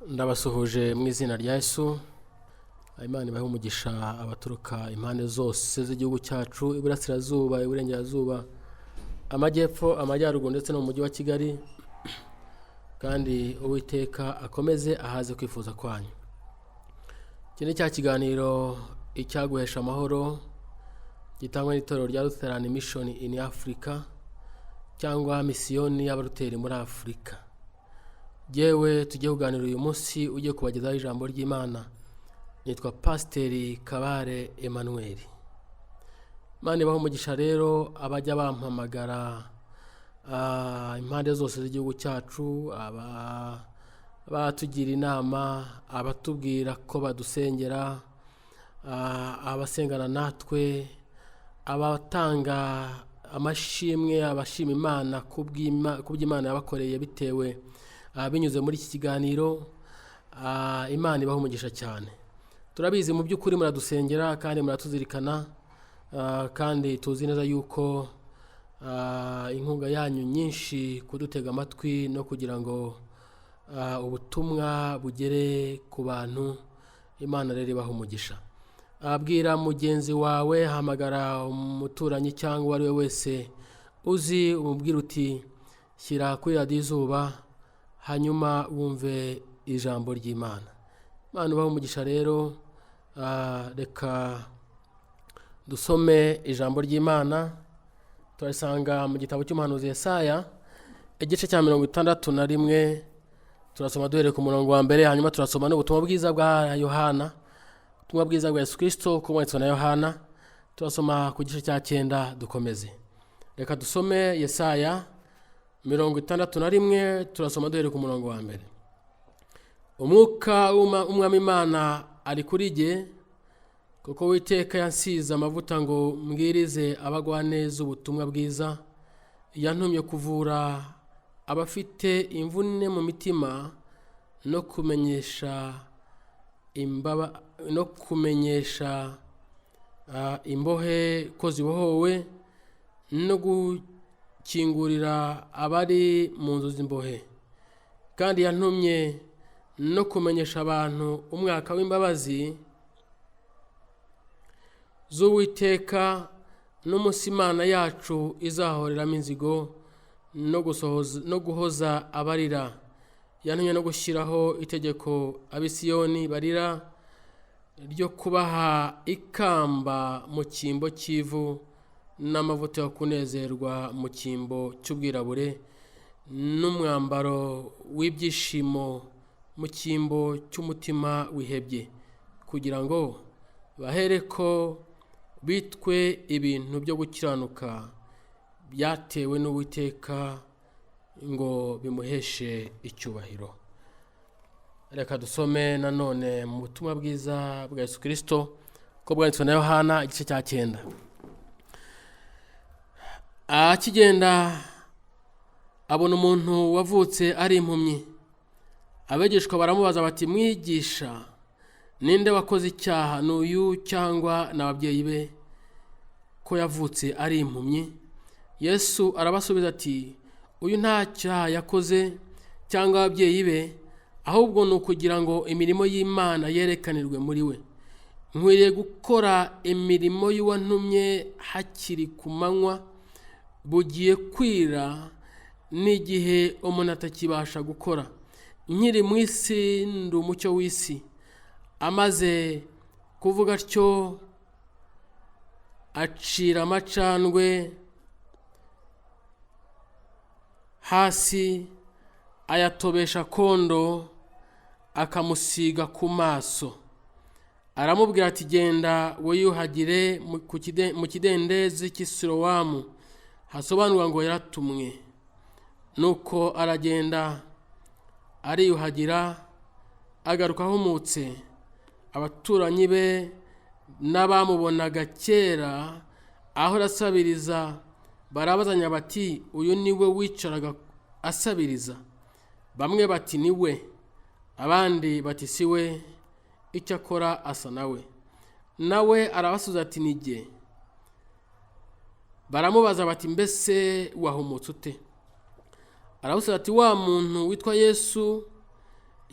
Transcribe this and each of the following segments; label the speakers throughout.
Speaker 1: Ndabasuhuje mu izina rya Yesu. Imana ibahe umugisha abaturuka impande zose z'igihugu cyacu, iburasirazuba, iburengerazuba, amajyepfo, amajyaruguru ndetse no mu mujyi wa Kigali. Kandi Uwiteka akomeze ahaze kwifuza kwanyu. Iki ni cya kiganiro icyaguhesha amahoro gitangwa n'itorero rya Lutheran Mission in Africa cyangwa misiyoni y'abaruteri muri Afurika. Yewe tugiye kuganira uyu munsi ugiye kubagezaho ijambo ry'Imana. Nitwa Pasiteri Kabare Emmanuel. Imana ibahe umugisha rero abajya bampamagara impande zose z'igihugu cyacu, abatugira inama, abatubwira ko badusengera, abasengana natwe, abatanga amashimwe, abashima Imana kubw'Imana yabakoreye bitewe binyuze muri iki kiganiro. Imana ibahe umugisha cyane. Turabizi mu by'ukuri muradusengera kandi muratuzirikana, kandi tuzi neza yuko inkunga yanyu nyinshi kudutega amatwi no kugira ngo ubutumwa bugere ku bantu. Imana rero ibahe umugisha. Abwira mugenzi wawe, hamagara umuturanyi cyangwa uwo ari we wese uzi, umubwira uti shyira kuri radiyo Izuba hanyuma wumve ijambo ry'Imana. Imana ibahe umugisha rero. Reka dusome ijambo ry'Imana. Turisanga mu gitabo cy'umuhanuzi Yesaya igice cya 61. Turasoma duhereye ku murongo wa mbere, hanyuma turasoma n'ubutumwa bwiza bwa Yohana, ubutumwa bwiza bwa Yesu Kristo uko bwanditswe na Yohana. Turasoma ku gice cya 9 dukomeze. Reka dusome Yesaya 61, turasoma duhereye ku murongo wa mbere. Umwuka w'Umwami Imana ari kuri jye, kuko Uwiteka yansize amavuta ngo mbwirize abagwaneza ubutumwa bwiza. Yantumye kuvura abafite imvune mu mitima, no kumenyesha imbohe ko zibohowe, no gukingurira abari mu nzu z'imbohe. Kandi yantumye no kumenyesha abantu umwaka w'imbabazi z'Uwiteka, n'umunsi Imana yacu izahoreramo inzigo, no guhoza abarira. Yantumye no gushyiraho itegeko ab'Isiyoni barira, ryo kubaha ikamba mu cyimbo cy'ivu, n'amavuta yo kunezerwa mu cyimbo cy'ubwirabure, n'umwambaro w'ibyishimo mu cyimbo cy'umutima wihebye, kugira ngo bahereko bitwe ibintu byo gukiranuka byatewe n'Uwiteka, ngo bimuheshe icyubahiro. Reka dusome nanone mu butumwa bwiza bwa Yesu Kristo uko bwanditswe na Yohana igice cya 9. Akigenda abona umuntu wavutse ari impumyi. Abigishwa baramubaza bati, mwigisha, ninde wakoze icyaha, n'uyu cyangwa n'ababyeyi be, ko yavutse ari impumyi? Yesu arabasubiza ati, uyu nta cyaha yakoze cyangwa ababyeyi be, ahubwo ni ukugira ngo imirimo y'Imana yerekanirwe muri we. Nkwiriye gukora imirimo y'uwantumye hakiri ku manywa, bugiye kwira n'igihe umuntu atakibasha gukora. Nkiri mu isi ndi umucyo w'isi. Amaze kuvuga atyo, acira amacandwe hasi, ayatobesha kondo, akamusiga ku maso. Aramubwira ati, genda wiyuhagire mu kidendezi cy'i Silowamu, hasobanurwa ngo yaratumwe. Nuko aragenda ariyuhagira, agaruka ahumutse. Abaturanyi be n'abamubonaga kera aho arasabiriza barabazanya bati, uyu ni we wicaraga asabiriza? Bamwe bati ni we, abandi bati si we, icyakora asa nawe. Nawe arabasubiza ati ni jye. Baramubaza bati, mbese wahumutse ute? Arabasubiza ati, wa muntu witwa Yesu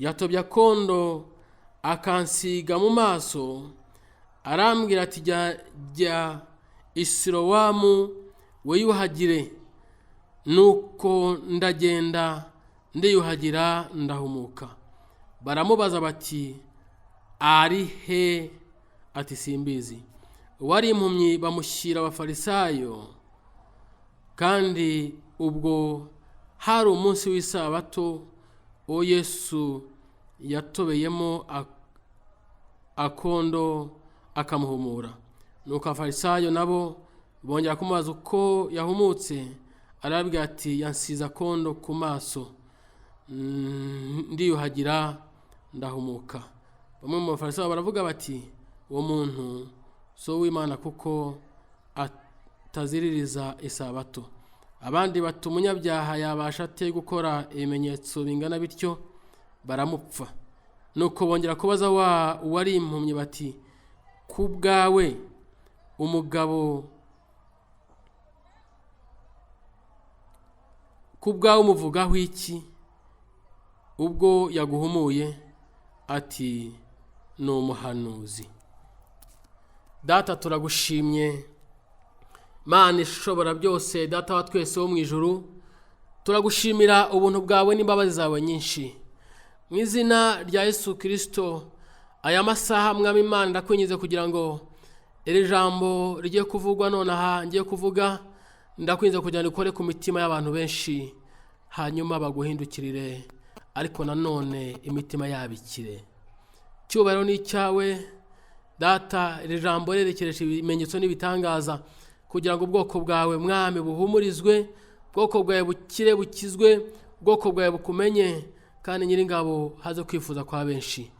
Speaker 1: yatobye akondo akansiga mu maso, arambwira ati jya i Silowamu wiyuhagire. Nuko ndagenda ndiyuhagira ndahumuka. Baramubaza bati ari he? Ati simbizi. Wari impumyi bamushyira abafarisayo, kandi ubwo hari umunsi w'isabato uwo Yesu yatobeyemo akondo akamuhumura. Nuko abafarisayo nabo bongera kumubaza uko yahumutse, arabwira ati yansize akondo ku maso, ndiyuhagira ndahumuka. Bamwe mu bafarisayo baravuga bati uwo muntu so w'Imana kuko ataziririza isabato. Abandi bati umunyabyaha yabasha ate gukora ibimenyetso bingana bityo? Baramupfa. Nuko bongera kubaza wari impumyi bati ku bwawe umugabo umuvugaho iki ubwo yaguhumuye? Ati ni umuhanuzi. Data turagushimye, Mana ishobora byose, Data wa twese wo mu ijuru, turagushimira ubuntu bwawe n'imbabazi zawe nyinshi. Mu izina rya Yesu Kristo, aya masaha Mwami Imana ndakwingize kugira ngo iri jambo rigiye kuvugwa nonaha ngiye kuvuga, ndakwingize kugira ngo ukore ku mitima y'abantu benshi, hanyuma baguhindukirire, ariko nanone imitima yabikire. Cyubahiro ni icyawe Data. Iri jambo rerekeresha ibimenyetso n'ibitangaza kugira ngo ubwoko bwawe Mwami buhumurizwe, ubwoko bwawe bukire bukizwe, ubwoko bwawe bukumenye, kandi Nyiringabo haze kwifuza kwa benshi.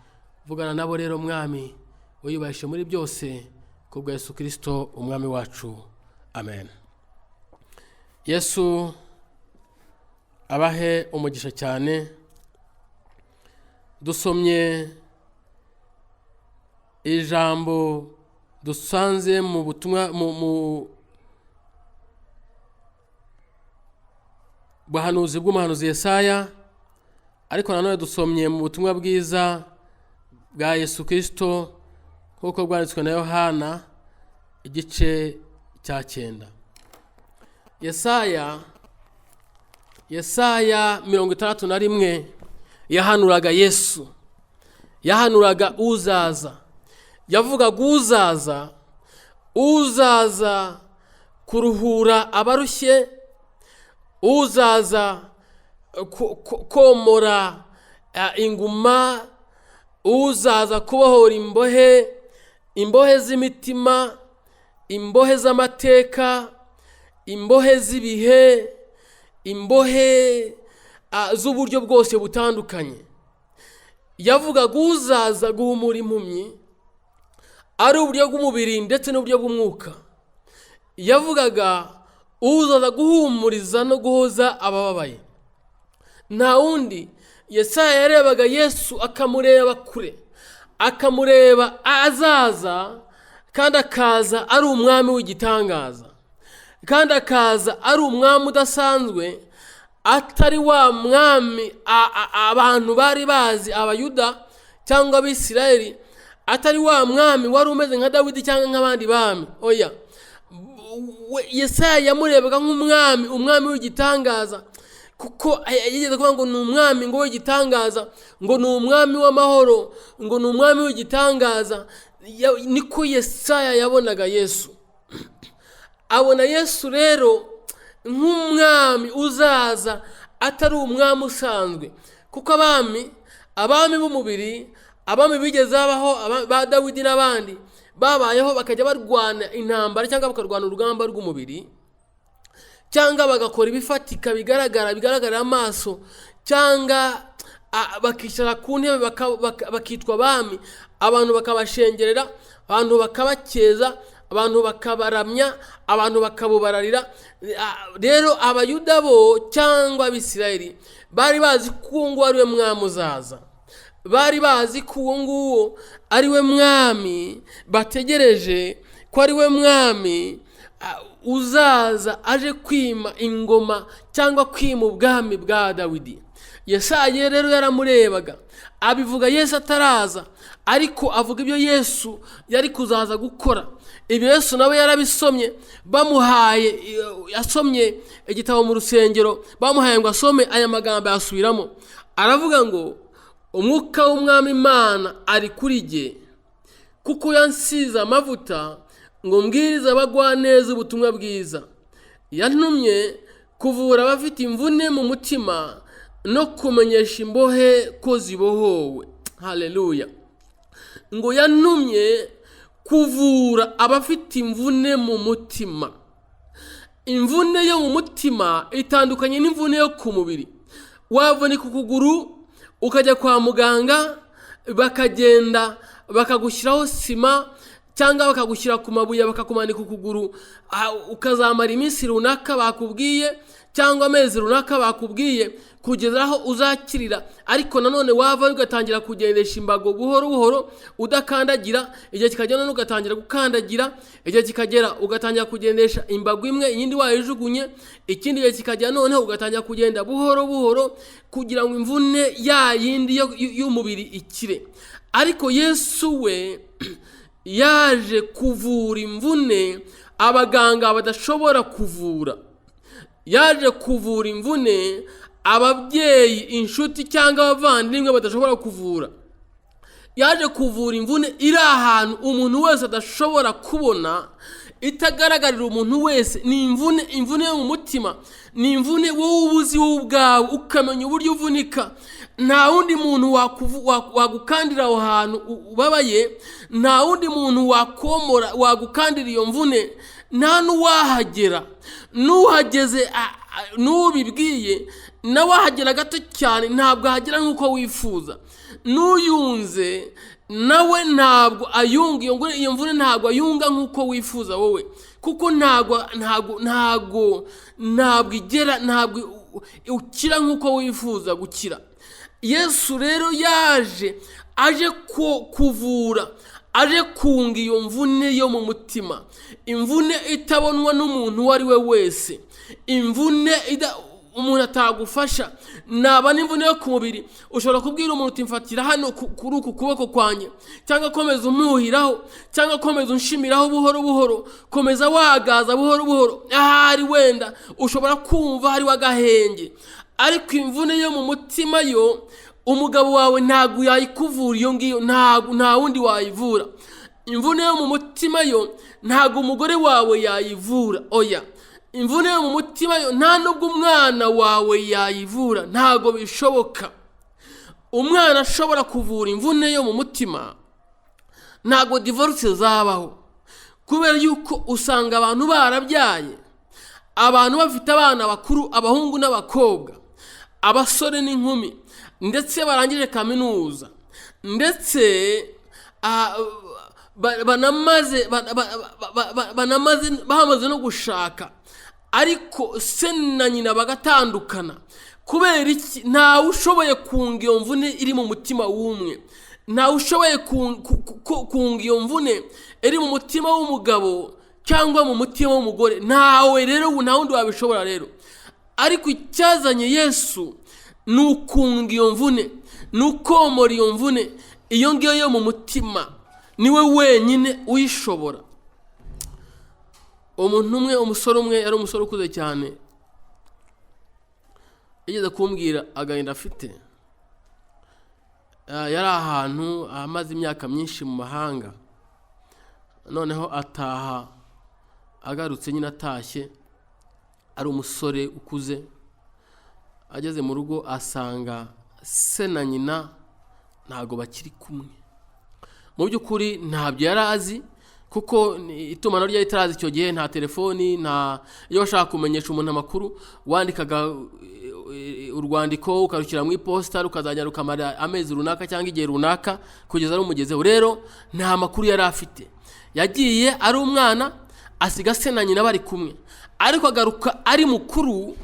Speaker 1: Vugana nabo rero Mwami, wiyubahishe muri byose, kubwa Yesu Kristo umwami wacu, amen. Yesu abahe umugisha cyane. Dusomye ijambo dusanze mu butumwa mu buhanuzi bw'umuhanuzi Yesaya, ariko nanone dusomye mu butumwa bwiza bwa Yesu Kristo kuko bwanditswe na Yohana igice cya 9. Yesaya 61 yahanuraga Yesu, yahanuraga uzaza. Yavugaga uzaza kuruhura abarushye, uzaza komora inguma, uzaza kubohora imbohe z'imitima, imbohe z'amateka, imbohe z'ibihe, imbohe z'uburyo bwose butandukanye. Yavugaga uzaza guhumura impumyi, ari uburyo bw'umubiri ndetse n'uburyo bw'umwuka. Yavugaga uzaza guhumuriza no guhoza abababaye. Nta wundi. Yesaya yarebaga Yesu akamureba kure, akamureba azaza, kandi akaza ari umwami w'igitangaza, kandi akaza ari umwami udasanzwe, atari wa mwami abantu bari bazi, Abayuda cyangwa Abisirayeli, atari wa mwami wari umeze nka Dawidi cyangwa nk'abandi bami. Oya, Yesaya yamurebaga nk'umwami, umwami w'igitangaza, kuko yigeze kuvuga ngo ni umwami ngo w'igitangaza, ngo ni umwami w'amahoro, ngo ni umwami w'igitangaza. Niko Yesaya yabonaga Yesu. Abona Yesu rero nk'umwami uzaza, atari umwami usanzwe, kuko abami b'umubiri, abami bigeze babaho, ba Dawidi n'abandi babayeho, bakajya barwana intambara cyangwa bakarwana urugamba rw'umubiri, cyangwa bagakora ibifatika bigaragarira amaso, cyangwa bakicara ku ntebe bakitwa abami, abantu bakabashengerera, abantu bakabakeza, abantu bakabaramya, abantu bakabubararira. Rero Abayuda bo cyangwa Abisirayeli bari bazi ko uwo nguwo ari we mwami uzaza, bari bazi ko uwo nguwo ari we mwami bategereje, ko ari we mwami uzaza aje kwima ingoma cyangwa kwima ubwami bwa Dawidi. Yesaya rero yaramurebaga, abivuga Yesu ataraza, ariko avuga ibyo Yesu yari kuzaza gukora. Ibyo Yesu nawe yarabisomye, bamuhaye, yasomye igitabo mu rusengero, bamuhaye ngo asome aya magambo yasubiramo. Aravuga ngo umwuka w'Umwami Imana ari kuri jye, kuko yansize amavuta ngo mbwirize abagwaneza ubutumwa bwiza. Yantumye kuvura abafite imvune mu mutima no kumenyesha imbohe ko zibohowe. Haleluya. Ngo yantumye kuvura abafite imvune mu mutima. Imvune yo mu mutima itandukanye n'imvune yo ku mubiri. Wavunika ukuguru ukajya kwa muganga, bakagenda bakagushyiraho sima cyangwa bakagushyira ku mabuye bakakumanika ukuguru, ukazamara iminsi runaka bakubwiye cyangwa amezi runaka bakubwiye kugeza aho uzakirira. Ariko nanone wava ugatangira kugendesha imbago buhoro buhoro udakandagira, igihe kikagera none ugatangira gukandagira, igihe kikagera ugatangira kugendesha imbago imwe iyindi wayijugunye, ikindi gihe kikagera none ugatangira kugenda buhoro buhoro kugira ngo imvune ya yindi y'umubiri ikire. Ariko Yesu we yaje kuvura imvune abaganga badashobora kuvura. Yaje kuvura imvune ababyeyi, inshuti cyangwa abavandimwe badashobora kuvura. Yaje kuvura imvune iri ahantu umuntu wese adashobora kubona, itagaragarira umuntu wese. Ni imvune yo mu mutima, ni imvune wowe ubuzi wowe ubwawe ukamenya uburyo uvunika. Nta wundi muntu wagukandira aho hantu ubabaye, nta wundi muntu wakomora wagukandira iyo mvune, nta n'uwahagera. Nuhageze n'ubibwiye nawe ahagera gato cyane, ntabwo ahagera nk'uko wifuza. N'uyunze nawe ntabwo ayunga iyo mvune, ntabwo ayunga nk'uko wifuza wowe, kuko ntabwo igera, ntabwo ukira nk'uko wifuza gukira. Yesu rero aje kuvura, aje kunga iyo mvune yo mu mutima, imvune itabonwa n'umuntu uwo ari we wese, imvune umuntu atagufasha. Naba n'imvune yo ku mubiri, ushobora kubwira umuntu uti mfatira hano kuri uku kuboko kwanjye, cyangwa komeza umuhiraho, cyangwa komeza unshimiraho buhoro buhoro, komeza wagaza buhoro buhoro, ahari wenda ushobora kumva hari wagahenge. Ariko imvune yo mu mutima yo umugabo wawe ntabwo yayikuvura, iyo ngiyo nta wundi wayivura. Imvune yo mu mutima yo ntabwo umugore wawe yayivura, oya. Imvune yo mu mutima yo nta nubwo umwana wawe yayivura, ntabwo bishoboka. Umwana ashobora kuvura imvune yo mu mutima, ntabwo divorce zabaho, kubera yuko usanga abantu barabyaye, abantu bafite abana bakuru, abahungu n'abakobwa, abasore n'inkumi, ndetse barangije kaminuza, ndetse bamaze no gushaka, ariko se na nyina bagatandukana. Kubera iki? Ntawe ushoboye kunga iyo mvune iri mu mutima w'umwe, ntawe ushoboye kunga iyo mvune iri mu mutima w'umugabo cyangwa mu mutima w'umugore, ntawe rero, nta wundi wabishobora rero. Ariko icyazanye Yesu ni ukunga iyo mvune, ni ukomora iyo mvune, iyo ngiyo yo mu mutima, niwe wenyine uyishobora. Umuntu umwe, umusore umwe, yari umusore ukuze cyane, yigeze kumbwira agahinda afite. Yari ahantu amaze imyaka myinshi mu mahanga, noneho ataha, agarutse nyine atashye, ari umusore ukuze. Ageze mu rugo asanga se na nyina ntago bakiri kumwe. Mu by'ukuri ntabyo yari azi, kuko itumanaho ryari ritaraza icyo gihe, nta telefoni, iyo washaka kumenyesha umuntu amakuru wandikaga urwandiko ukarukira mu iposita, rukazajya rukamara amezi runaka cyangwa igihe runaka kugeza rumugezeho. Rero nta makuru yari afite. Yagiye ari umwana, asiga se na nyina bari kumwe, ariko agaruka ari mukuru,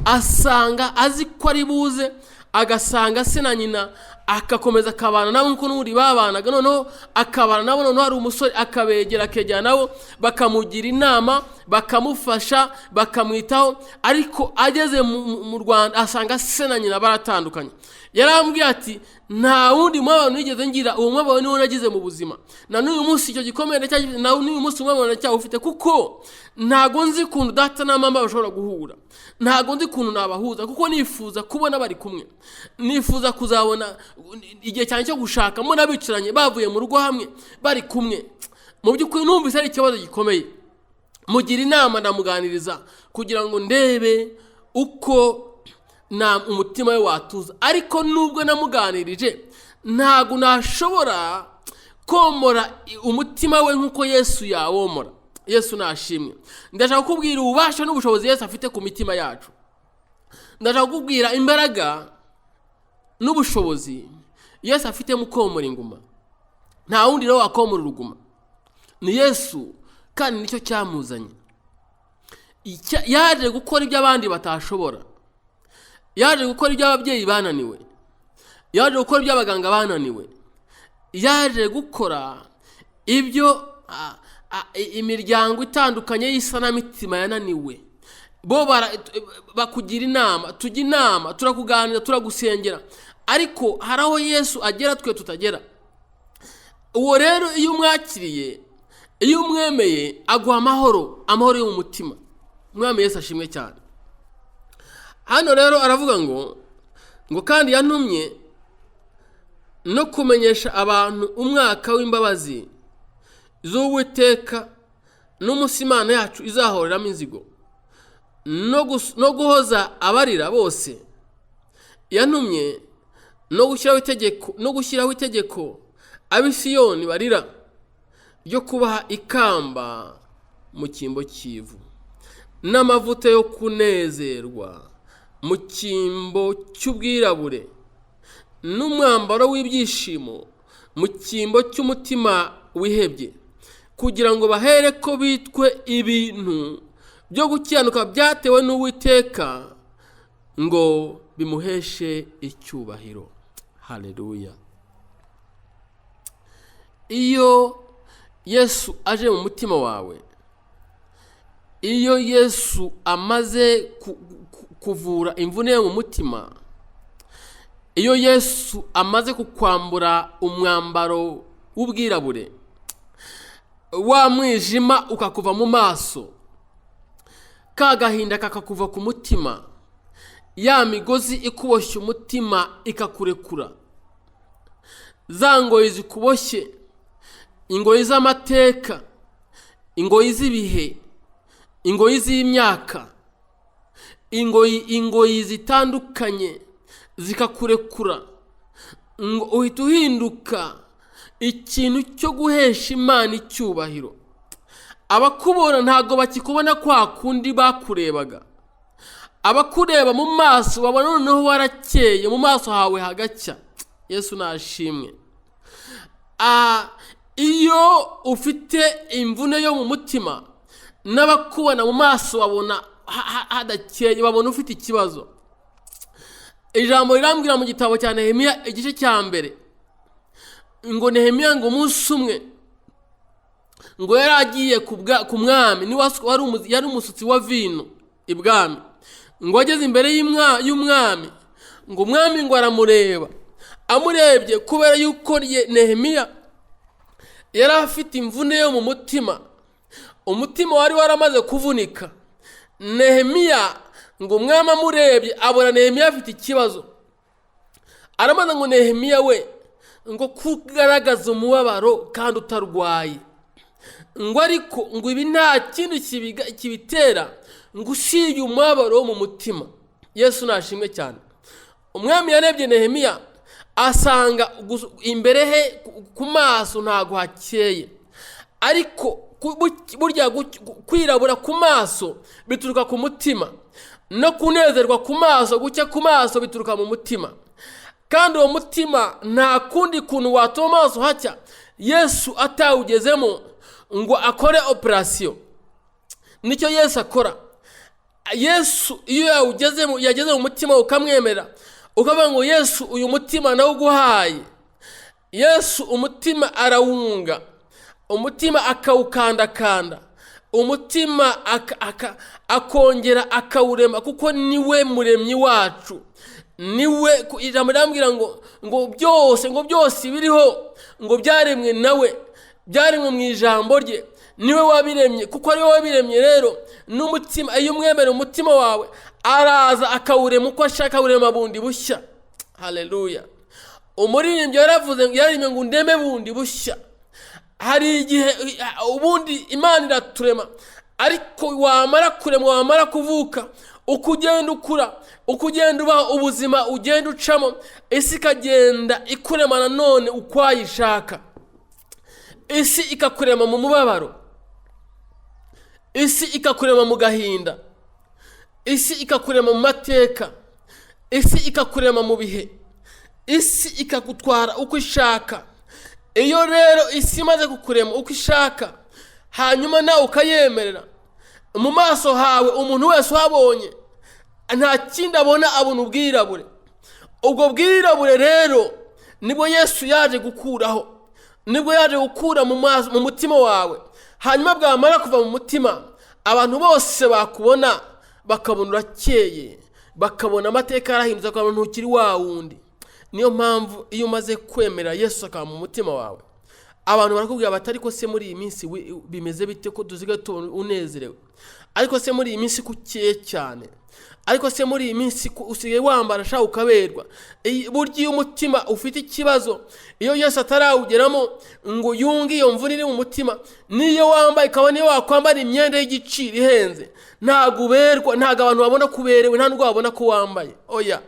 Speaker 1: asanga azi ko ari buze, agasanga se na nyina akakomeza akabana nabo nkuko n'uri babanaga, noneho akabana nabo, noneho hari umusore akabegera akegera nabo bakamugira inama, bakamufasha, bakamwitaho. Ariko ageze mu Rwanda asanga se na nyina baratandukanye. Yarambwiye ati nta wundi mubabano nigeze ngira, uwo mubabano niwo nagize mu buzima, na n'uyu munsi icyo gikomere na n'uyu munsi umubabano cyawufite, kuko ntago nzi kuntu data na mama bashobora guhura, ntago nzi kuntu nabahuza, kuko nifuza kubona bari kumwe, nifuza kuzabona igihe cyane cyo gushaka mbona bicaranye bavuye mu rugo hamwe bari kumwe. Mu by'ukuri numvise ari ikibazo gikomeye, mugira inama ndamuganiriza kugira ngo ndebe uko na umutima we watuza. Ariko nubwo namuganirije ntago nashobora komora umutima we nkuko Yesu yawomora. Yesu nashimwe. Ndashaka kubwira ububasha n'ubushobozi Yesu afite ku mitima yacu. Ndashaka kubwira imbaraga n'ubushobozi Yesu afite mu komora inguma. Nta wundi rero wakomora uruguma, ni Yesu, kandi nicyo cyamuzanye. Yaje gukora ibyo abandi batashobora, yaje gukora ibyo ababyeyi bananiwe, yaje gukora ibyo abaganga bananiwe, yaje gukora ibyo imiryango itandukanye y'isanamitima yananiwe. Bo bakugira inama, tujya inama, turakuganira, turagusengera, ariko hari aho Yesu agera twe tutagera. Uwo rero iyo umwakiriye, iyo umwemeye, aguha amahoro yo mu mutima. Umwami Yesu ashimwe cyane. Hano rero aravuga ngo kandi yantumye no kumenyesha abantu umwaka w'imbabazi z'Uwiteka n'umunsi Imana yacu izahoreramo inzigo, no guhoza abarira bose. Yantumye no gushyiraho itegeko ab'i Siyoni barira, ryo kubaha ikamba mu cyimbo cy'ivu, n'amavuta yo kunezerwa mu cyimbo cy'ubwirabure, n'umwambaro w'ibyishimo mu cyimbo cy'umutima wihebye, kugira ngo bahere ko bitwe ibintu byo gukiranuka byatewe n'Uwiteka, ngo bimuheshe icyubahiro. Haleluya. Iyo Yesu aje mu mutima wawe, iyo Yesu amaze kuvura imvune yo mu mutima, iyo Yesu amaze kukwambura umwambaro w'ubwirabure, wa mwijima ukakuva mu maso, ka gahinda kakakuva ku mutima, ya migozi ikuboshye umutima ikakurekura, za ngoyi zikuboshye, ingoyi z'amateka, ingoyi z'ibihe, ingoyi z'imyaka, ingoyi zitandukanye zikakurekura, uhita uhinduka ikintu cyo guhesha Imana icyubahiro. Abakubona ntago bakikubona kwa kundi bakurebaga, abakureba mu maso babona noneho warakeye, mu maso hawe hagacya. Yesu nashimwe. Iyo ufite imvune yo mu mutima, n'abakubona mu maso babona hadakeye, babona ufite ikibazo. Ijambo rirambwira mu gitabo cya Nehemiya igice cya mbere, ngo Nehemiya ngo umunsi umwe ngo yaragiye ku mwami, yari umusutsi wa vino ibwami, ngo ageze imbere y'umwami, ngo umwami ngo aramureba, amurebye kubera yuko Nehemiya yari afite imvune yo mu mutima, umutima wari waramaze kuvunika. Nehemiya ngo umwami amurebye abona Nehemiya afite ikibazo, aramaze ngo Nehemiya we, ngo kugaragaza umubabaro kandi utarwaye, ngo ariko ngo ibi nta kindi kibitera ngo usibye umubabaro wo mu mutima. Yesu nashimwe cyane. Umwami yarebye Nehemiya asanga imbere he ku maso ntago hakeye, ariko burya kwirabura ku maso bituruka ku mutima, no kunezerwa ku maso, gucya ku maso bituruka mu mutima. Kandi uwo mutima nta kundi kuntu watuma amaso hacya Yesu atawugezemo ngo akore operasiyo. Nicyo Yesu akora. Yesu iyo yageze mu mutima ukamwemera, ukavuga ngo Yesu uyu mutima nawuguhaye. Yesu umutima arawunga, umutima akawukandakanda, umutima akongera akawurema, kuko niwe muremyi wacu. Niwe ijambo rirambwira ngo byose biriho ngo byaremwe nawe, byaremwe mu ijambo rye. Niwe wabiremye, kuko ari we wabiremye. Rero n'umutima, iyo umwemera umutima wawe, araza akawurema uko ashaka, urema bundi bushya. Haleluya. Umuririmbyi yaravuze, yararemye ngo ndeme bundi bushya. Hari igihe ubundi Imana iraturema, ariko wamara kurema, wamara kuvuka, uko ugenda ukura, uko ugenda ubaho ubuzima ugenda ucamo, isi ikagenda ikurema nanone uko ayishaka. Isi ikakurema mu mubabaro, isi ikakurema mu gahinda, isi ikakurema mu mateka, isi ikakurema mu bihe, isi ikagutwara uko ishaka. Iyo rero isi imaze kukurema uko ishaka, hanyuma nawe ukayemerera, mu maso hawe umuntu wese uhabonye nta kindi abona, abona ubwirabure. Ubwo bwirabure rero nibwo Yesu yaje gukuraho, nibwo yaje gukura mu mutima wawe. Hanyuma bwamara kuva mu mutima, abantu bose bakubona bakabona urakeye, bakabona amateka yarahindutse, bakabona ntukiri wa wundi. Niyo mpamvu iyo umaze kwemera Yesu akaba mu mutima wawe, abantu barakubwira bati ariko se muri iyi minsi bimeze bite ko dusigaye tubona unezerewe? Ariko se muri iyi minsi kukeye cyane? Ariko se muri iyi minsi usigaye wambara shaka ukaberwa? Burya iyo umutima ufite ikibazo, iyo Yesu atarawugeramo ngo yunge iyo mvune iri mu mutima, niyo wambaye ikaba niyo wakwambara imyenda y'igiciro ihenze, ntago uberwa, ntago abantu babona kuberewe, nta nubwo babona ko wambaye. Oya,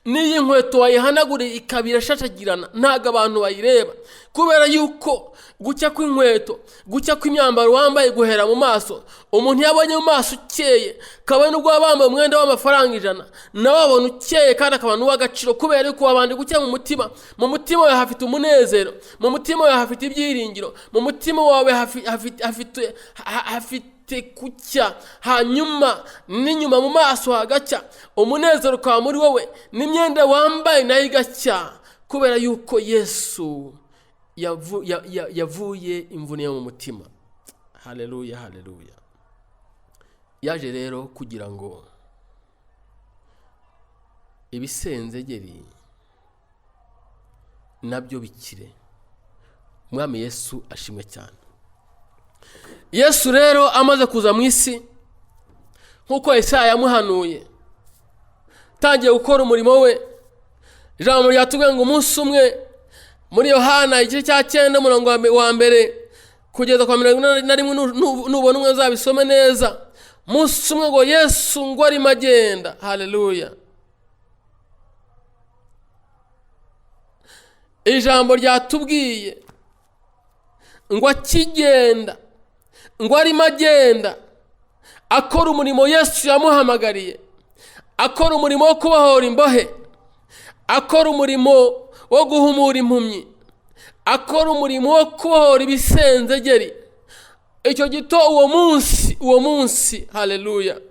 Speaker 1: niyi nkweto wayihanagura ikabira shashagirana, ntago abantu bayireba, kubera yuko gucya kw'inkweto, gucya kw'imyambaro wambaye guhera mu maso. Umuntu yabonye mu maso ukeye, kabone ubwo wabambaye umwenda w'amafaranga 100, nawe abona ukeye kandi akaba n'uw'agaciro, kubera yuko wabanje gucya mu mutima. Mu mutima wawe hafite umunezero, mu mutima wawe hafite ibyiringiro, mu mutima wawe hafite kucya. Hanyuma n'inyuma mu maso hagacya, umunezero ukaba muri wowe, n'imyenda wambaye nayo igacya, kubera yuko Yesu yavuye imvune yo mu mutima. Haleluya, haleluya. Yaje rero kugira ngo ibisenzegeri nabyo bikire. Umwami Yesu ashimwe cyane. Yesu rero amaze kuza mu isi, nkuko Yesaya yamuhanuye, tangiye gukora umurimo we. Ijambo ryatubwiye ngo umunsi umwe muri Yohana igice cya 9 umurongo wa mbere kugeza kwa 41, nubona umwe uzabisome neza. Umunsi umwe ngo Yesu ngo ari magenda. Haleluya. Ijambo ryatubwiye ngo akigenda, ngo ari magenda, akora umurimo Yesu yamuhamagariye, akora umurimo wo kubahora imbohe, akora umurimo wo guhumura impumyi, akora umurimo wo kubohora ibisenzegeri. Icyo gito uwo munsi, haleluya,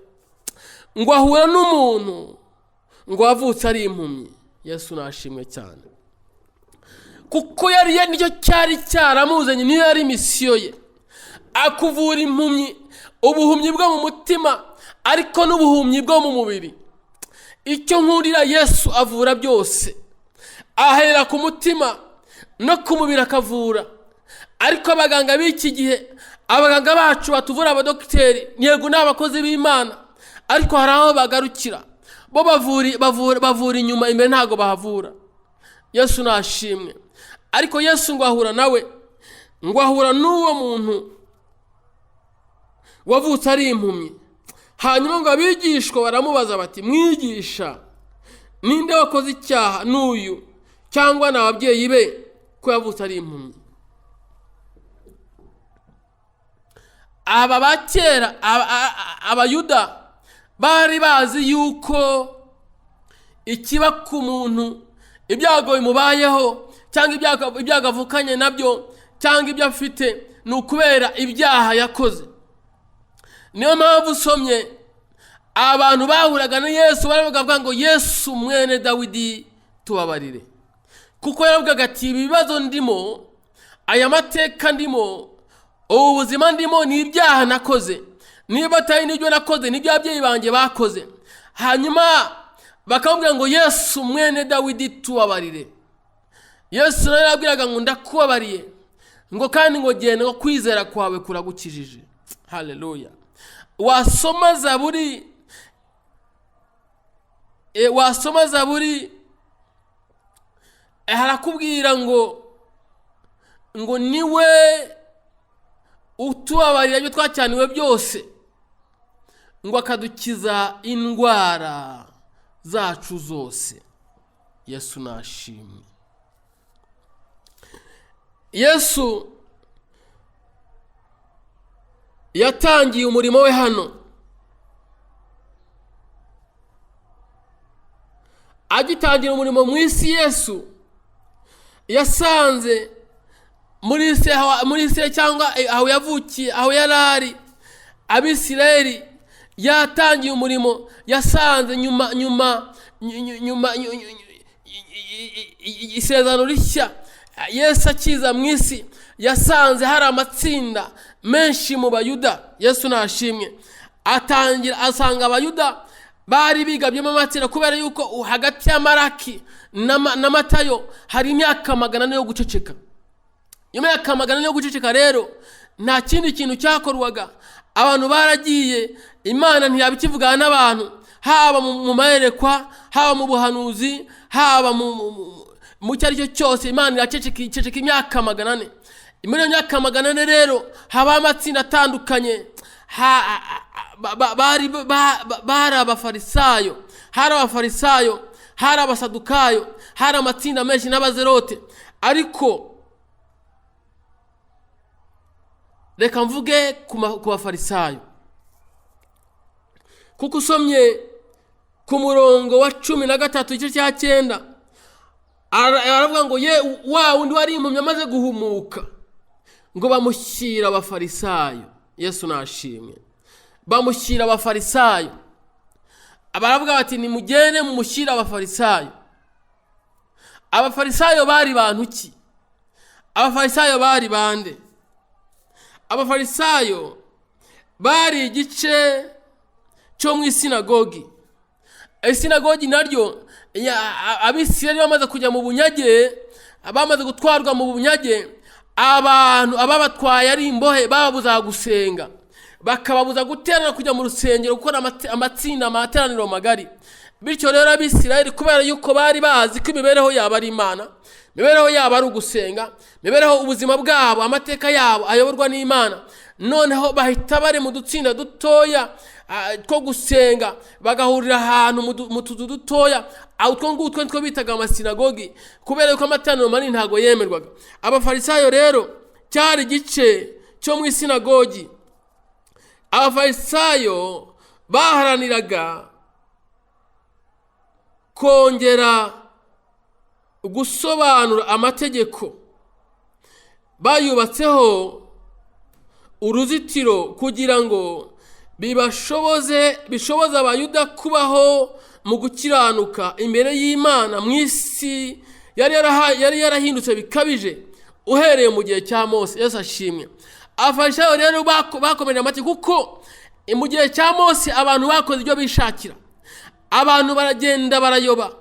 Speaker 1: ngo ahura n'umuntu ngo avutse ari impumyi. Yesu nashimwe cyane, kuko yari nicyo cyari cyaramuzanye, niyo yari misiyo ye, akuvura impumyi, ubuhumyi bwo mu mutima ariko n'ubuhumyi bwo mu mubiri. Icyo nkurira Yesu avura byose, ahera ku mutima no ku mubiri akavura. Ariko abaganga b'iki gihe, abaganga bacu batuvura, abadokiteri, yego n'abakozi b'Imana, ariko hari aho bagarukira, bo bavura inyuma, imbere ntago bahavura. Yesu nashimwe. Ariko Yesu ngo ahura nawe, ngo ahura n'uwo muntu wavutse ari impumyi. Hanyuma ngo abigishwa baramubaza bati, mwigisha, ninde wakoze icyaha, n'uyu cyangwa n'ababyeyi be ko yavutse ari impumyi? Aba bakera, abayuda bari bazi yuko ikiba ku muntu, ibyago bimubayeho, cyangwa ibyago avukanye nabyo, cyangwa ibyo afite, ni ukubera ibyaha yakoze. Niyo mpamvu usomye abantu bahuraga na Yesu baravuga ngo Yesu mwene Dawidi tubabarire, kuko yaravugaga ati ibibazo ndimo, aya mateka ndimo, ubu buzima ndimo ni ibyaha nakoze, niba atari n'ibyo nakoze n'ibyo ababyeyi banjye bakoze. Hanyuma bakamubwira ngo Yesu mwene Dawidi tubabarire. Yesu nawe yarabwiraga ngo ndakubabariye, ngo kandi ngo genda, ngo kwizera kwawe kuragukijije. Haleluya. Wasoma Zaburi harakubwira ngo niwe utubabarira ibyo twacyaniwe byose, ngo akadukiza indwara zacu zose. Yesu nashimwe. Yesu yatangiye umurimo we hano. Agitangira umurimo mu isi, Yesu yasanze muri isi cyangwa aho yavukiye, aho yarari, Abisirayeli. Yatangiye umurimo, yasanze nyuma isezerano rishya, Yesu akiza mu isi, yasanze hari amatsinda menshi mu Bayuda. Yesu nashimwe. Asanga Abayuda bari bigabyemo amatsinda, kubera yuko hagati ya Maraki na Matayo hari imyaka 400 yo guceceka. Iyo myaka 400 yo guceceka rero nta kindi kintu cyakorwaga. Abantu baragiye, Imana ntiyabikivugana n'abantu, haba mu mayerekwa, haba mu buhanuzi, haba mu cyaricyo cyose. Imana iraceceka imyaka 400. Muri iyo myaka 400 rero haba amatsinda atandukanye. Bari abafarisayo, hari abasadukayo, hari amatsinda menshi n'abazerote. Ariko reka mvuge ku bafarisayo, kuko usomye ku murongo wa 13 igice cya 9 aravuga ngo wa wundi wari impumyi amaze guhumuka, ngo bamushyira abafarisayo. Yesu nashimwe. Bamushyira abafarisayo. Baravuga bati nimugende mumushyira abafarisayo. Abafarisayo bari bantu ki? Abafarisayo bari bande? Abafarisayo bari igice cyo mu isinagogi. Isinagogi naryo, Abisirayeli bamaze kujya mu bunyage, bamaze gutwarwa mu bunyage, abantu ababatwaye ari imbohe bababuza gusenga, bakababuza guterana kujya mu rusengero gukora amatsinda, amateraniro magari. Bityo rero Abisirayeli, kubera yuko bari bazi ko imibereho yabo ari Imana, imibereho yabo ari ugusenga, imibereho ubuzima bwabo, amateka yabo ayoborwa n'Imana, noneho bahita bari mu dutsinda dutoya two gusenga, bagahurira ahantu mu tuzu dutoya. Utwo ngutwo nitwo bitaga amasinagogi, kubera yuko amateraniro manini ntago yemerwaga. Abafarisayo rero cyari igice cyo mu isinagogi. Abafarisayo baharaniraga kongera gusobanura amategeko, bayubatseho uruzitiro kugira ngo bishoboze Abayuda kubaho mu gukiranuka imbere y'Imana mu isi yari yarahindutse bikabije uhereye mu gihe cya Mose. Yesu ashimwe. Abafarisayo rero bakomeje amategeko, kuko mu gihe cya Mose abantu bakoze ibyo bishakira. Abantu baragenda barayoba,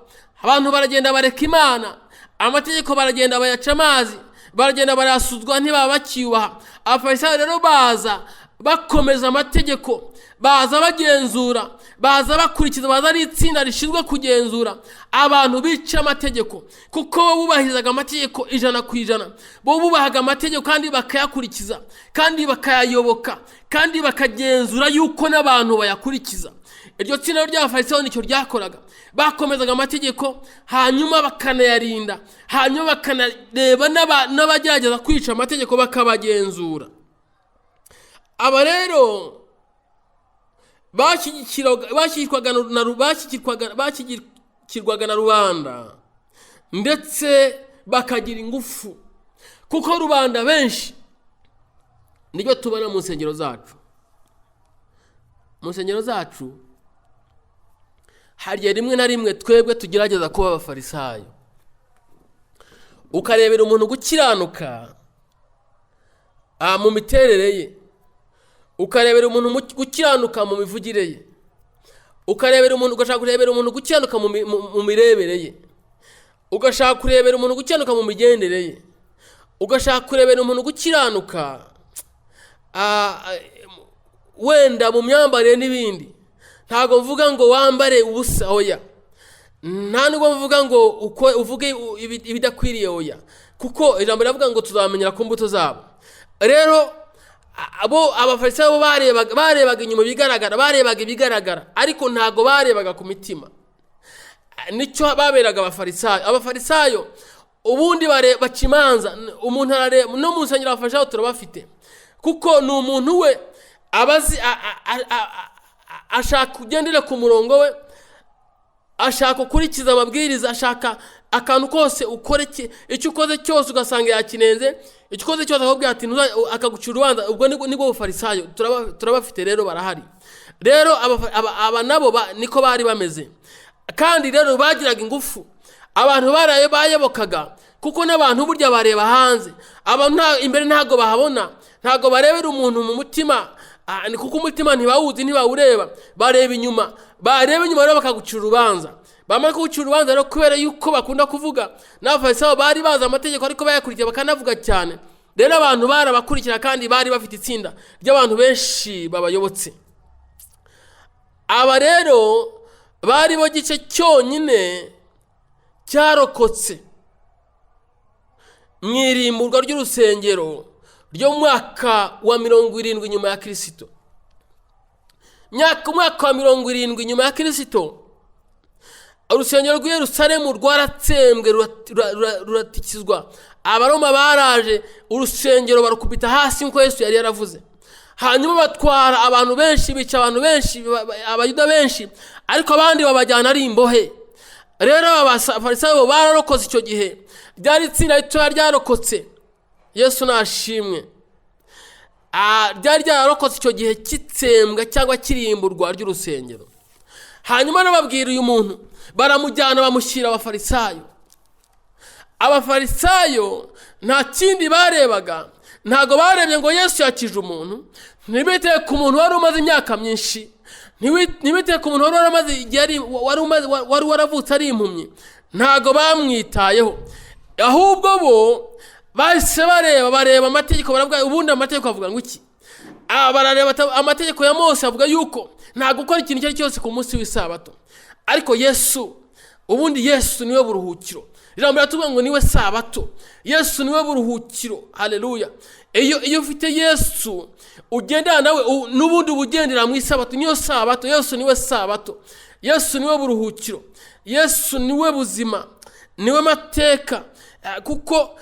Speaker 1: abantu baragenda bareka Imana, amategeko baragenda bayaca amazi, baragenda barasuzwa ntibaba bakiyubaha. Abafarisayo rero baza bakomeza amategeko, baza bagenzura, baza bakurikiza, baza ari itsinda rishinzwe kugenzura abantu bica amategeko, kuko bo bubahirizaga amategeko 100%. Bo bubahaga amategeko kandi bakayakurikiza, kandi bakayayoboka, kandi bakagenzura yuko n'abantu bayakurikiza. Iryo tsinda ry'abafarisayo nicyo ryakoraga. Bakomezaga amategeko, hanyuma bakanayarinda, hanyuma bakanareba n'abagerageza kwica amategeko bakabagenzura. Aba rero bashyigikirwaga na rubanda, ndetse bakagira ingufu, kuko rubanda benshi nibyo tubona mu nsengero zacu. Mu nsengero zacu Harya rimwe na rimwe twebwe tugerageza kuba abafarisayo, ukarebera umuntu gukiranuka mu miterere ye, ukarebera umuntu gukiranuka mu mivugire ye, ugashaka kurebera umuntu gukiranuka mu mirebere ye, ugashaka kurebera umuntu gukiranuka mu migendere ye, ugashaka kurebera umuntu gukiranuka wenda mu myambarire n'ibindi. Ntago mvuga ngo wambare ubusa, oya. Nta nubwo mvuga ngo uvuge ibidakwiriye, oya, kuko ijambo riravuga ngo tuzamenyera ku mbuto zabo. Rero abafarisayo barebaga inyuma barebaga ibigaragara, ariko ntago barebaga ku mitima. Nicyo baberaga abafarisayo ubundi baca imanza. Umuntu arareba no mu nsengero abafarisayo turabafite, kuko ni umuntu we abazi ashaka kugendera ku murongo we, ashaka gukurikiza amabwiriza, ashaka akantu kose ukore icyo ukoze cyose ugasanga yakinenze, icyo ukoze cyose akakubwira ati akagucira urubanza. Ubwo nibwo bufarisayo turabafite, rero barahari. Rero aba nabo niko bari bameze, kandi rero bagiraga ingufu. Abantu bayobokaga, kuko n'abantu burya bareba hanze, imbere ntago bahabona, ntago barebera umuntu mu mutima, kuko umutima ntibawuzi ntibawureba, bareba inyuma rero bakagucira urubanza. Bamara kugucira urubanza rero, kubera yuko bakunda kuvuga, n'abafarisayo bari bazi amategeko ariko bayakurikiye bakanavuga cyane. Rero abantu barabakurikira, kandi bari bafite itsinda ry'abantu benshi babayobotse. Aba rero bari bo gice cyonyine cyarokotse mu irimburwa ry'urusengero ryo mu mwaka wa 70 nyuma ya Kristo. Mwaka wa 70 nyuma ya Kristo, urusengero rw'i Yerusalemu rwaratsembwe ruratikizwa. Abaroma baraje, urusengero barukubita hasi nk'uko Yesu yari yaravuze. Hanyuma batwara abantu benshi, bica abantu benshi, abayuda benshi, ariko abandi babajyana ari imbohe. Rero abafarisayo bararokotse icyo gihe, ryari itsinda ritoya ryarokotse. Yesu nashimwe. Ryari ryarokotse icyo gihe kitsembwa cyangwa kirimburwa ry'urusengero. Hanyuma nababwira uyu muntu, baramujyana bamushyira abafarisayo. Abafarisayo nta kindi barebaga, ntago barebye ngo Yesu yakije umuntu, ntibiteye ku muntu wari umaze imyaka myinshi, ntibiteye ku muntu wari waramaze igihe wari waravutse ari impumyi, ntago bamwitayeho. Ahubwo bo bahise bareba amategeko, baravuga ubundi amategeko avuga ngo iki? Barareba amategeko ya Mose avuga yuko nta gukora ikintu icyo cyose ku munsi w'isabato. Ariko ubundi Yesu niwe buruhukiro. Ijambo riratubwira ngo niwe sabato. Yesu niwe buruhukiro. Haleluya. Iyo ufite Yesu ugendana nawe, n'ubundi ubugendera mu isabato. Niyo sabato. Yesu niwe sabato. Yesu niwe buruhukiro. Yesu niwe buzima, niwe mateka, kuko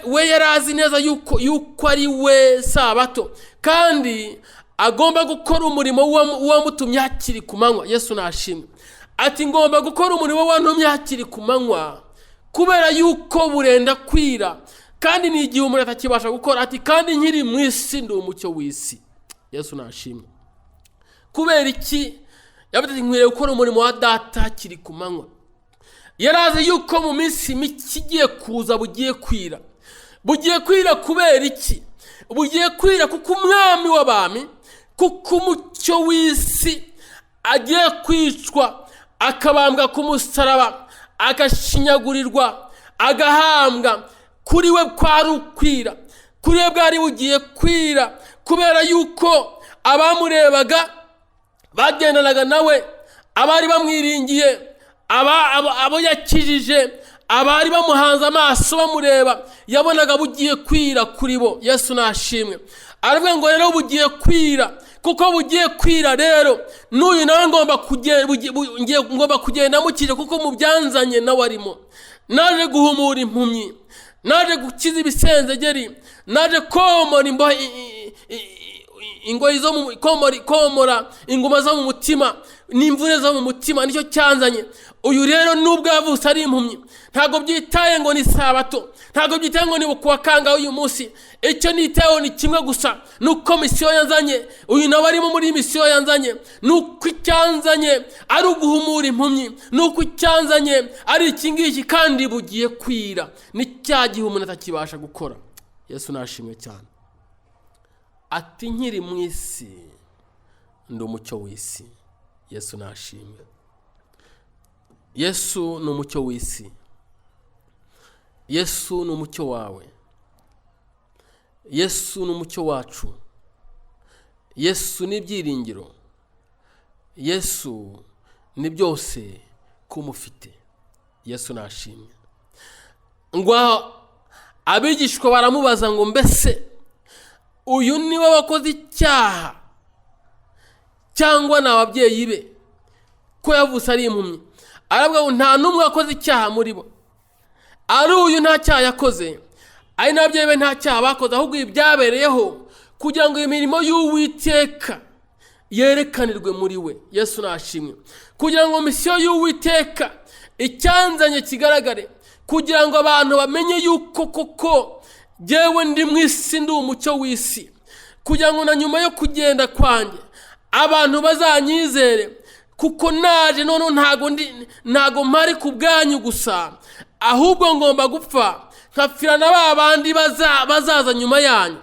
Speaker 1: we yarazi neza yuko ari we sabato, kandi agomba gukora umurimo w'uwamutumye hakiri ku manywa. Yesu nashimwe. Ati ngomba gukora umurimo wantumye hakiri ku manywa, kubera yuko burenda kwira, kandi ni igihe umuntu atakibasha gukora. Ati kandi nkiri mu isi ndi umucyo w'isi. Yesu nashimwe. Kubera iki? Yavuze ati nkwiriye gukora umurimo wa data hakiri ku manywa. Yarazi yuko mu minsi mike igiye kuza bugiye kwira. Bugiye kwira kubera iki? Bugiye kwira kuko umwami w'abami, kuko umucyo w'isi agiye kwicwa, akabambwa ku musaraba, agashinyagurirwa, agahambwa. Kuri we kwari ukwira, kuri we bwari bugiye kwira, kubera yuko abamurebaga bagendanaga nawe, abari bamwiringiye, abo yakijije, abari bamuhanze amaso bamureba, yabonaga bugiye kwira kuri bo. Yesu nashimwe. Aravuga ngo rero bugiye kwira, kuko bugiye kwira rero n'uyu nawe ngomba kugenda mukije, kuko mu byanzanye nawe arimo. Naje guhumura impumyi, naje gukiza ibisenzegeri, naje komora ingoyi komora inguma zo mu mutima, n'imvune zo mu mutima nicyo cyanzanye. Uyu rero nubwo yavutse ari impumyi, ntabwo byitaye ngo ni sabato, ntabwo byitaye ngo ni kuwa kangahe uyu munsi. Icyo nitayeho ni kimwe gusa, nuko misiyo yanzanye, uyu nawe arimo muri misiyo yanzanye, nuko icyanzanye ari uguhumura impumyi, nuko icyanzanye ari iki ngiki, kandi bugiye kwira. Ni cya gihe umuntu atakibasha gukora. Yesu nashimwe cyane. Ati nkiri mu isi ndi umucyo w'isi. Yesu nashimwe. Yesu ni umucyo w'isi. Yesu ni umucyo wawe. Yesu ni umucyo wacu. Yesu ni ibyiringiro. Yesu ni byose kumufite. Yesu nashimwe. Ngo abigishwa baramubaza ngo mbese uyu niwe wakoze icyaha cyangwa ni ababyeyi be ko yavutse ari impumyi? Arabwira ngo nta n'umwe wakoze icyaha muri bo, ari uyu nta cyaha yakoze, ari n'ababyeyi be nta cyaha bakoze, ahubwo ibyabereyeho kugira ngo imirimo y'Uwiteka yerekanirwe muri we. Yesu nashimwe. Kugira ngo misiyo y'Uwiteka icyanzanye kigaragare, kugira ngo abantu bamenye yuko koko jyewe ndi mu isi, ndi umucyo w'isi, kugira ngo na nyuma yo kugenda kwanjye abantu bazanyizere, kuko naje none ntago mpari ku bwanyu gusa, ahubwo ngomba gupfa nkapfira na ba bandi bazaza nyuma yanyu,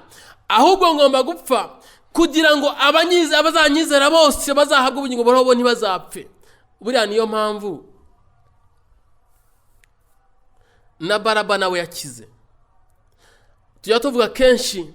Speaker 1: ahubwo ngomba gupfa kugira ngo abazanyizera bose bazahabwe ubugingo buhoraho, ntibazapfe. Buriya niyo mpamvu na Baraba nawe yakize. Tujya tuvuga kenshi,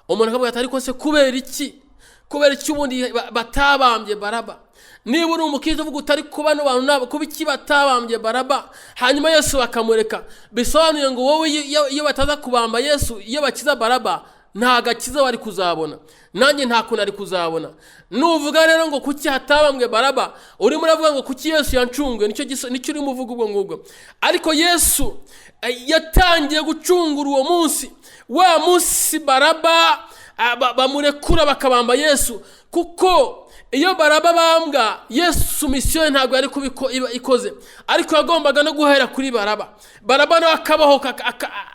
Speaker 1: umuntu akavuga ati ariko se kubera iki ubundi batabambye Baraba? Niba uri umukristo uvuga utari kuba no bantu nabo kuba iki batabambye Baraba hanyuma Yesu bakamureka, bisobanuye ngo wowe iyo bataza kubamba Yesu, iyo bakiza Baraba nta gakiza wari kuzabona, nanjye nta kuntu ari kuzabona. Nuvuga rero ngo kuki hatabambwe Baraba, urimo uravuga ngo kuki Yesu yancunguye, nicyo urimo uvuga ubwo ngubwo. Ariko Yesu yatangiye gucungura uwo munsi, wa munsi Baraba bamurekura bakabamba Yesu, kuko iyo Baraba bambwa Yesu misiyo ntabwo yari ikoze, ariko yagombaga no guhera kuri Baraba. Baraba nawe akabohoka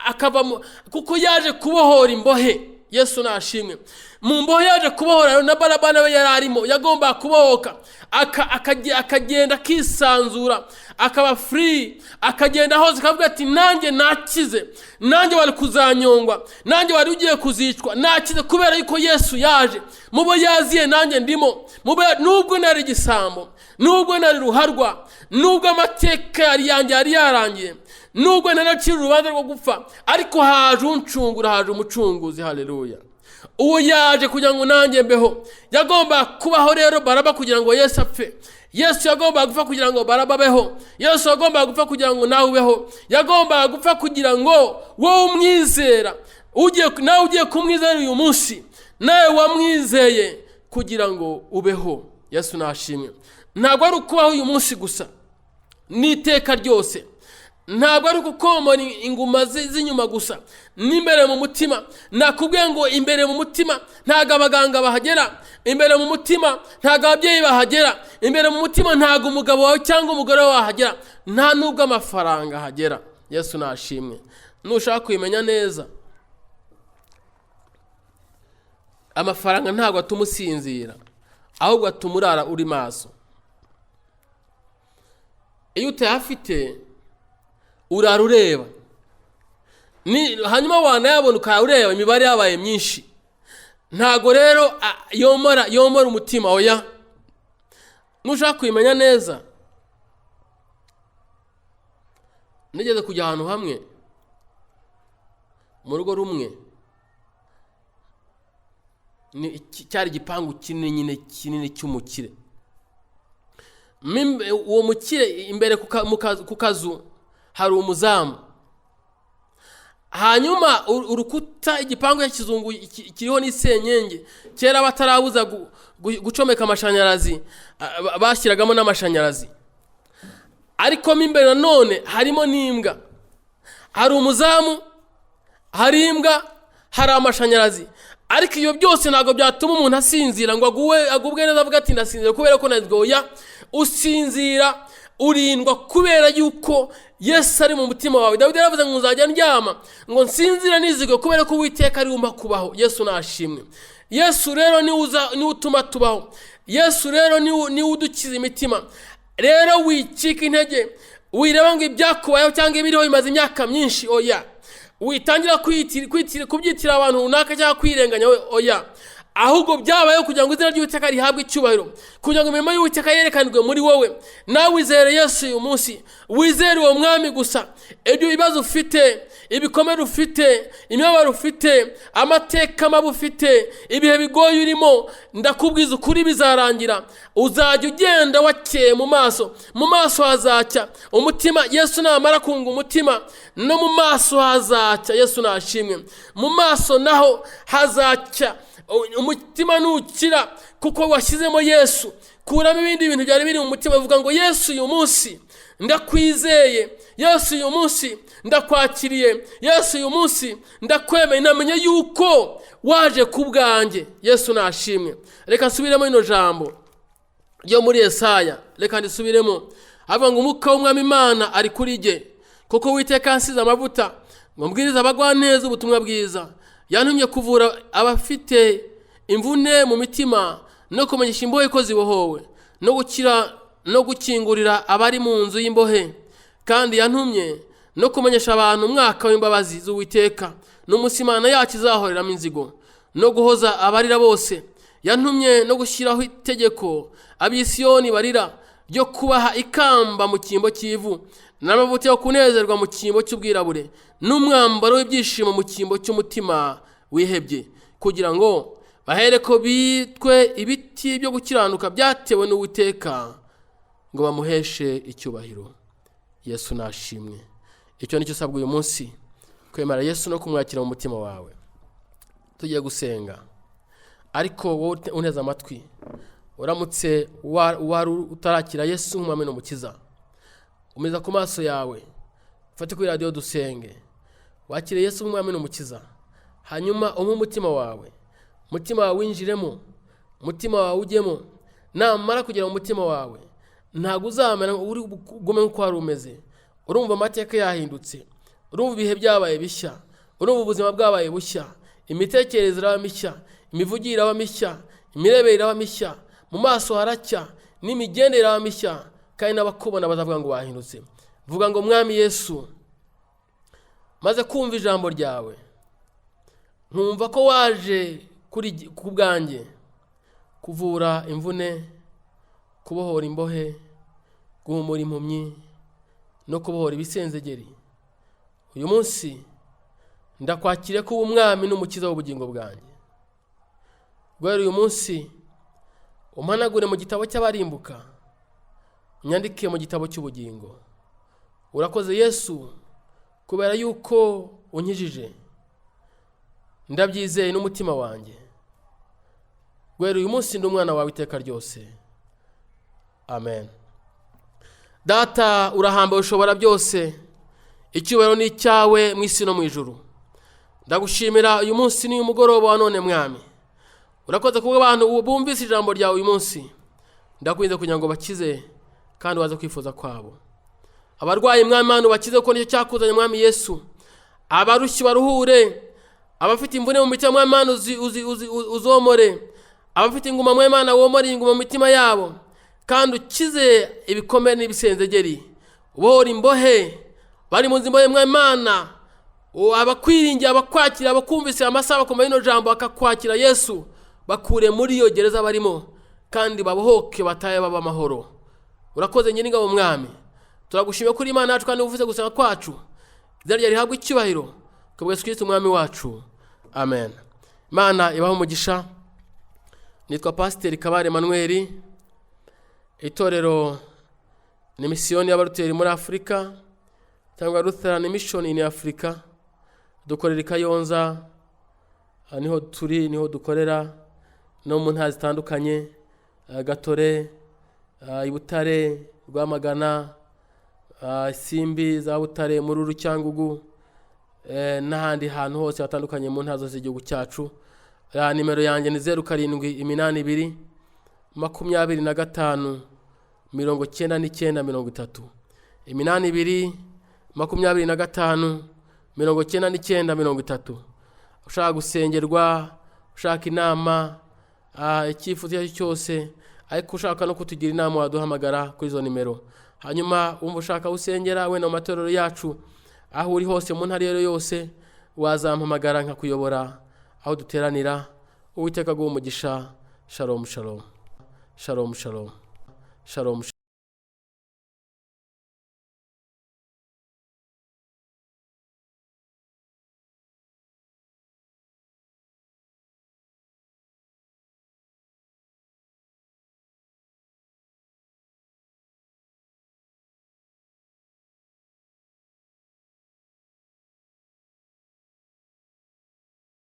Speaker 1: akavamo, kuko yaje kubohora imbohe. Yesu nashimwe. Mu mbohe yaje kubohora, na Baraba nawe yari arimo, yagomba kubohoka akagenda akisanzura, akaba free, akagenda hose akavuga ati nanjye nakize, nanjye wari kuzanyongwa, nanjye wari ugiye kuzicwa, nakize kubera yuko Yesu yaje. Mubo yaziye nanjye ndimo, nubwo nari igisambo, nubwo nari ruharwa, nubwo amateka yari yarangiye, nubwo naracira urubanza rwo gupfa, ariko haje uncungura, haje umucunguzi. Haleluya. Uwo yaje kugira ngo nanjye mbeho. Yagomba kubaho rero Baraba kugira ngo Yesu apfe. Yesu yagomba gupfa kugira ngo Baraba beho. Yesu yagomba gupfa kugira ngo nawe ubeho. Yagomba gupfa kugira ngo wowe umwizera, nawe ugiye kumwizera uyu munsi, nawe wamwizeye kugira ngo ubeho. Yesu nashimwe. Ntabwo ari ukubaho uyu munsi gusa, n'iteka ryose. Ntabwo ari gukomora inguma z'inyuma gusa, n'imbere mu mutima. Nakubwiye ngo imbere mu mutima ntago abaganga bahagera, imbere mu mutima ntago ababyeyi bahagera, imbere mu mutima ntago umugabo wawe cyangwa umugore wawe bahagera, nta nubwo amafaranga ahagera. Yesu nashimwe. Nushaka kwimenya neza, amafaranga ntago atuma usinzira, ahubwo atuma urara uri maso. Iyo utayafite urara ureba, hanyuma wanayabona ukayareba, imibare yabaye myinshi. Ntago rero yomora umutima. Oya, nushaka kwimenya neza, nigeze kujya ahantu hamwe mu rugo rumwe, cyari igipangu kinini cy'umukire. Uwo mukire imbere ku kazu hari umuzamu, hanyuma urukuta igipangu cy'ikizungu kiriho n'isenyenge. Kera batarabuza gucomeka amashanyarazi, bashyiragamo n'amashanyarazi. Ariko mo imbere nanone harimo n'imbwa, hari umuzamu, hari imbwa, hari amashanyarazi. Ariko iyo byose ntabwo byatuma umuntu asinzira ngo agubwe neza avuga ati ndasinzira kubera ko nazgoya. usinzira urindwa kubera yuko Yesu ari mu mutima wawe. Dawidi yaravuze ngo nzajya ndyama ngo nsinzire nizigwe kubera ko Uwiteka ari umpa kubaho. Yesu nashimwe. Yesu rero ni utuma tubaho. Yesu rero ni udukiza imitima. Rero wicika intege, wireba ngo ibyakubayeho cyangwa ibiriho bimaze imyaka myinshi, oya. Witangira kubyitira abantu runaka cyangwa kwirenganya, oya. Ahubwo byabayeho kugira ngo izina ry'Uwiteka rihabwe icyubahiro, kugira ngo imirimo y'Uwiteka yerekanirwe muri wowe. Nawe wizere Yesu uyu munsi, wizere uwo mwami gusa. Ibyo bibazo ufite, ibikomere ufite, imibabaro ufite, amateka mabi ufite, ibihe bigoye urimo, ndakubwiza ukuri bizarangira. Uzajya ugenda wakeye mu maso hazacya umutima. Yesu namara kunga umutima, no mu maso hazacya. Yesu nashimwe. Mu maso naho hazacya, umutima nukira kuko washyizemo Yesu. Kuramo ibindi bintu byari biri mu mutima, uvuga ngo Yesu uyu munsi ndakwizeye, Yesu uyu munsi ndakwakiriye, Yesu uyu munsi ndakwemeye, namenye yuko waje ku bwanjye. Yesu nashimwe. Reka nsubiremo ino jambo ryo muri Yesaya, reka ndisubiremo. Avuga ngo umwuka w'Umwami Imana ari kuri jye, kuko Uwiteka yansize amavuta ngo mbwirize abagwaneza ubutumwa bwiza. Yantumye kuvura abafite imvune mu mitima, no kumenyesha imbohe ko zibohowe, no gukingurira abari mu nzu y'imbohe. Kandi yantumye no kumenyesha abantu umwaka w'imbabazi z'Uwiteka, n'umunsi Imana yacu izahoreramo inzigo, no guhoza abarira bose. Yantumye no gushyiraho itegeko ab'i Siyoni barira, ryo kubaha ikamba mu cyimbo cy'ivu, n'amavuta yo kunezerwa mu cyimbo cy'ubwirabure, n'umwambaro w'ibyishimo mu cyimbo cy'umutima wihebye, kugira ngo bahereko bitwe ibiti byo gukiranuka byatewe n'Uwiteka, ngo bamuheshe icyubahiro. Yesu nashimwe. Icyo nicyo usabwa uyu munsi, kwemera Yesu no kumwakira mu mutima wawe. Tugiye gusenga, ariko wowe uneze amatwi, uramutse utarakira Yesu nk'umwami n'umukiza, umeza ku maso yawe, ufate kuri radio dusenge, wakire Yesu nk'umwami n'umukiza. Hanyuma umutima wawe winjiremo, umutima wawe ujyemo. Namara kugera mu mutima wawe, ntabwo uzamera uri gume nk'uko wari umeze. Urumva amateka yahindutse, urumva ibihe byabaye bishya, urumva ubuzima bwabaye bushya, imitekerereze iraba mishya, imivugire iraba mishya, imirebere iraba mishya, mu maso haracya, n'imigendere iraba mishya, kandi n'abakubona bazavuga ngo wahindutse. Vuga ngo Mwami Yesu, maze kumva ijambo ryawe, nkumva ko waje ku bwanjye kuvura imvune, kubohora imbohe, guhumura impumyi, no kubohora ibisenzegeri. Uyu munsi ndakwakiriye kuba umwami n'umukiza w'ubugingo bwanjye. Guhera uyu munsi umpanagure mu gitabo cy'abarimbuka, unyandike mu gitabo cy'ubugingo. Urakoze Yesu, kubera yuko unkijije. Ndabyizeye n'umutima wanjye. Guhera uyu munsi ndi umwana wawe iteka ryose. Amen. Data urahambaye, ushobora byose, icyubahiro ni icyawe mu isi no mu ijuru. Ndagushimira uyu munsi ni umugoroba wa none Mwami. Urakoze kuba abantu bumvise ijambo ryawe uyu munsi. Ndakwinze kugira ngo bakize kandi waze kwifuza kwabo. Abarwayi Mwami Imana bakize, kuko nicyo cyakuzanye Mwami Yesu. Abarushye baruhure, abafite imvune mu mitima Mwami Imana uzomore, abafite inguma Mwami Imana womore inguma mu mitima yabo, kandi ukize ibikomere n'ibisenzegeri. Ubohora imbohe bari mu nzimbohe Mwami Imana, abakwiringiye, abakwakira, abakumvise amasaha bakomeye ino jambo akakwakira Yesu, bakure muri iyo gereza barimo, kandi babohoke bataye baba amahoro. Urakoze Nyiringabo Mwami. Turagushimiye kuri Imana yacu kandi uvuze gusenga kwacu. Izina ryawe rihabwe icyubahiro, kubwa Yesu Kristo Umwami wacu. Amen. Imana ibahe umugisha. Nitwa Pasiteri Kabare Emmanuel. Itorero ni misiyoni y'abaruteri muri Afurika, cyangwa Lutheran Mission in Africa. Dukorera i Kayonza, niho dukorera, no mu ntara zitandukanye, Gatore, i Butare, Rwamagana, Simbi, za Butare, Mururu, Cyangugu, n'ahandi hantu hose hatandukanye mu ntara zose z'igihugu cyacu. Nimero yanjye ni 0782 25 9930, 8225 9930. Ushaka gusengerwa, ushaka inama, icyifuzo icyo ari cyo cyose, ariko ushaka no kutugira inama waduhamagara kuri izo nimero. Hanyuma wumva ushaka usengera wenda mu matorero yacu, aho uri hose mu ntara yose, wazampamagara nkakuyobora aho duteranira. Uwiteka aguhe umugisha. Shalom shalom. Shalom shalom. Shalom.